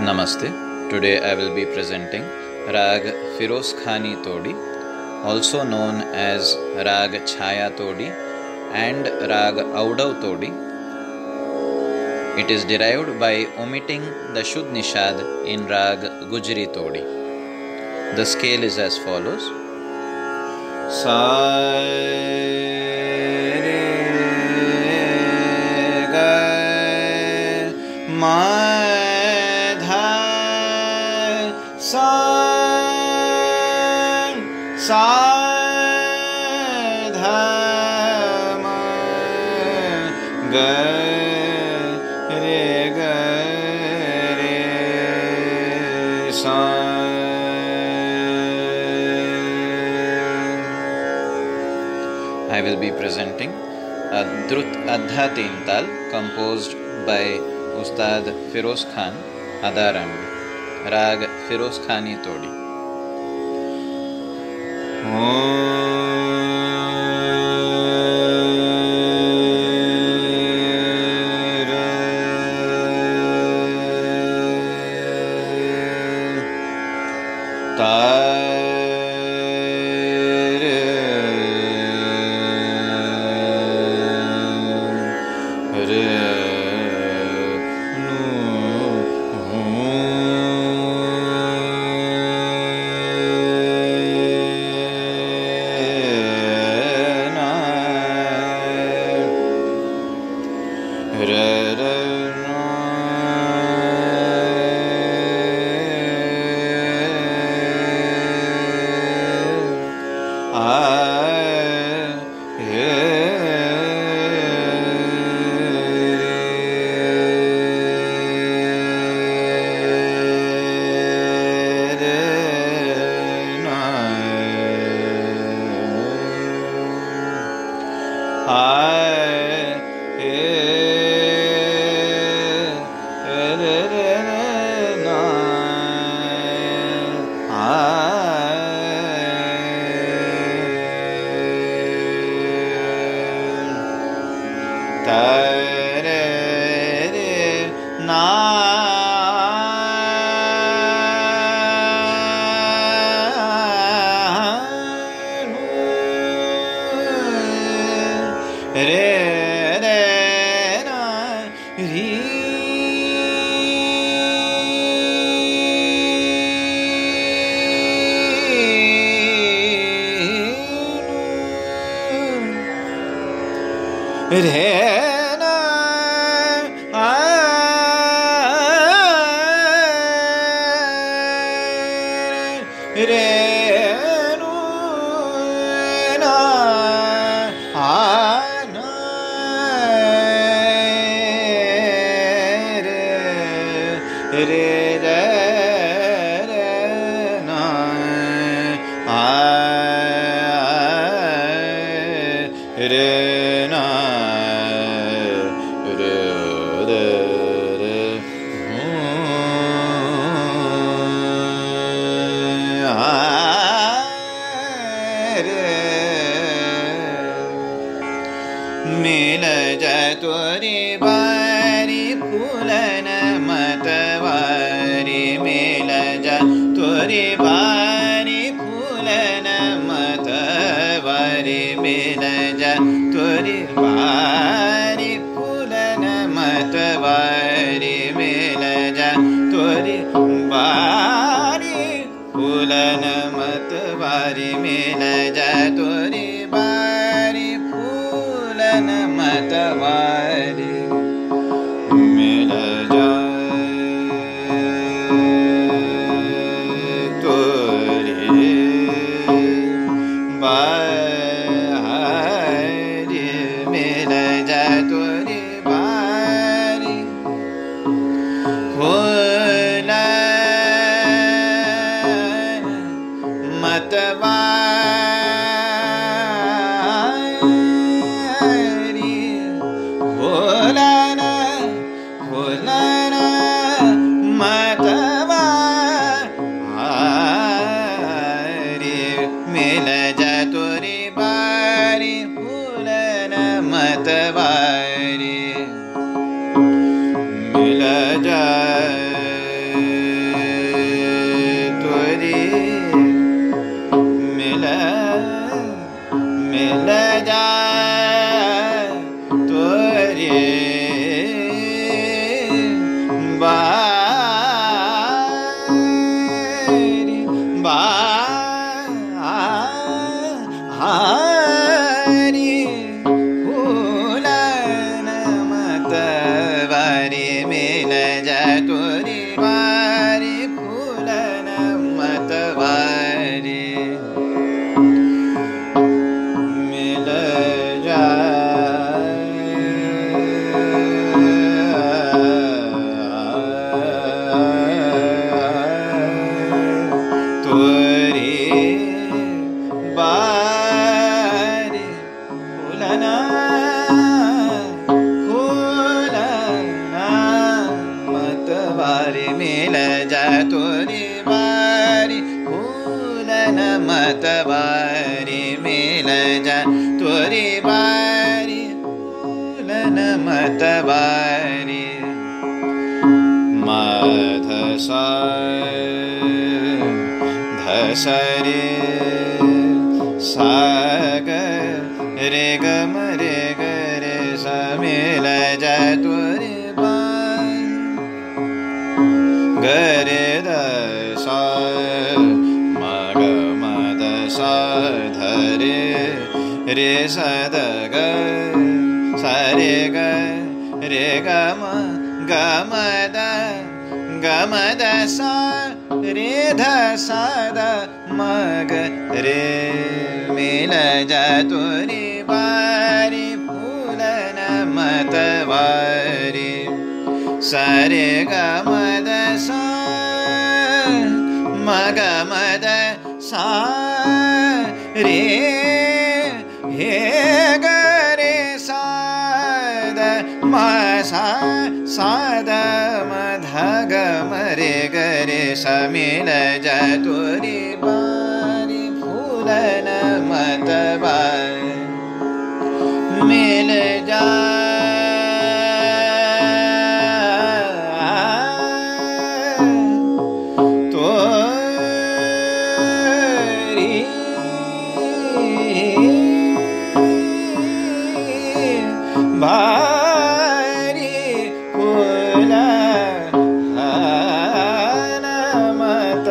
Namaste. Today I will be presenting Rag Firoz Khani Todi, also known as Rag Chhaya Todi and Rag Audav Todi. It is derived by omitting the Shuddh Nishad in Rag Gujri Todi. The scale is as follows. Sa re ga ma sa dha ma ga re sa. I will be presenting a Drut Adha Teental composed by Ustad Firoz Khan Adaram, Rag Firoz Khani Todi. मिल जतुरी बारी फूलन मतवारी मिल जतुरी बारी फूलन मतवारी मिल जतुरी बारी फूलन मतवारी मिल जतुरी बारी फूलन मतवारी मिल जतुरी मतवारी मिल तोरी बारी मिल तोरी बारी फूल मतवारी बारी मिल जा तोरी बारी फूलन मत बारी मिल जा तोरी बारी फूलन मत बारी मध सा धस रे साग रे गम रे गरे सा मिल जा तोरी गरे दसा मग मद सा धरे रे सद ग सरे ग रे गम गमद गमद सा रे ध सद मग रे मिल जा तोरी बारी फूलन मत बारी सरे गमद सा मग मद सा रे हे गरे साद म सा साद मध गम रे गरे सा मिल जा तोरी बारी फूलन मत बारी मिल जा बारी फूलन मत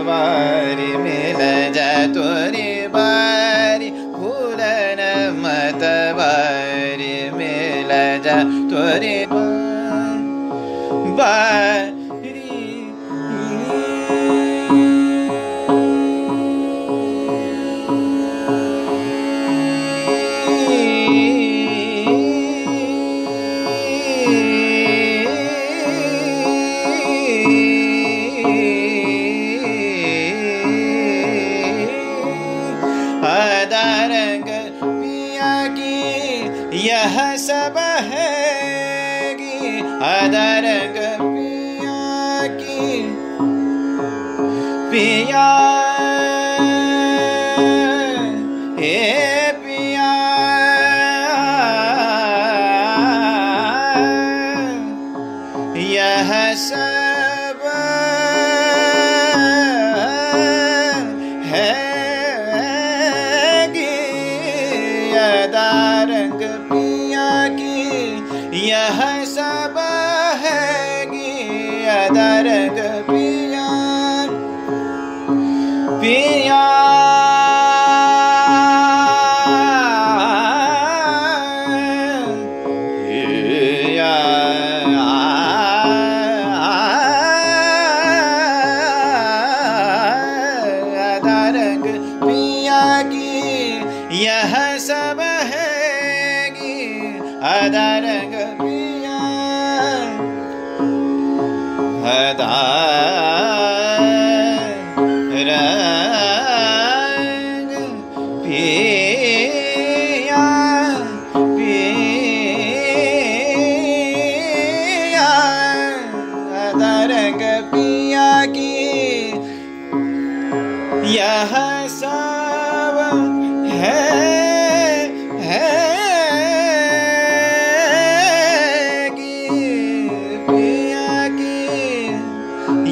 बारी मिल जा तोरी बारी फूलन मत बारी मिल जा तोरी बारी रंग पिया की यह सब हैगी रंग पिया की पिया हे पिया यह सब है रंग पिया की यह सब हैगी रंग पिया पिया रंग पिया की यह सब हैगी रंग पिया रंग पिया पिया रंग पिया की यह सब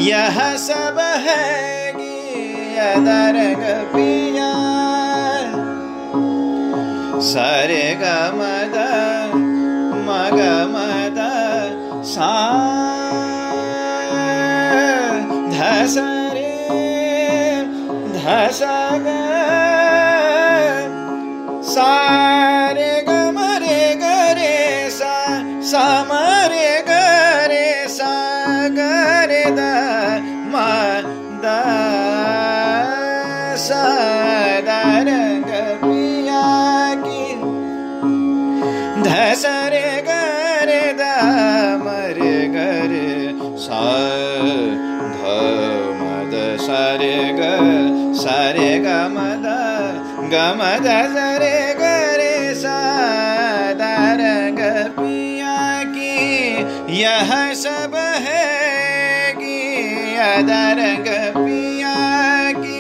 यह सब हैगी रंग पिया सरे गमद मग मद सा धस रे धस ग सा रे गम रे गरे सा सम रे गरे सा गरे द म द सा रंग पिया की धस रे गरे द म रे गरे सा ध म द सा रे ग सा रे ग म द सा रे गरे सा रंग पिया की यह सब है अदरंग पिया की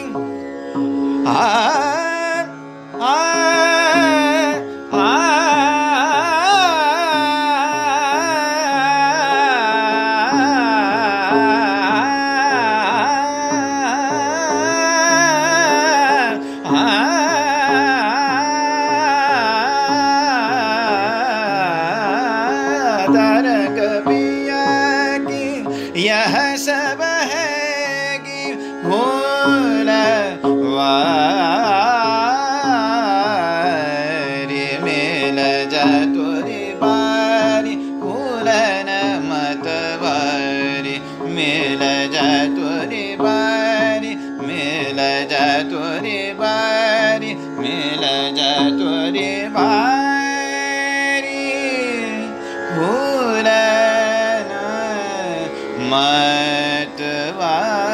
आ आ दरंग पिया की यह सब है कि भूल वारी मिल जतुरी बारी भूलन मत वारी मिल जतुरी बारी मिल जतुरी बारी मिल जतुरी बारी भूलन मत वारी।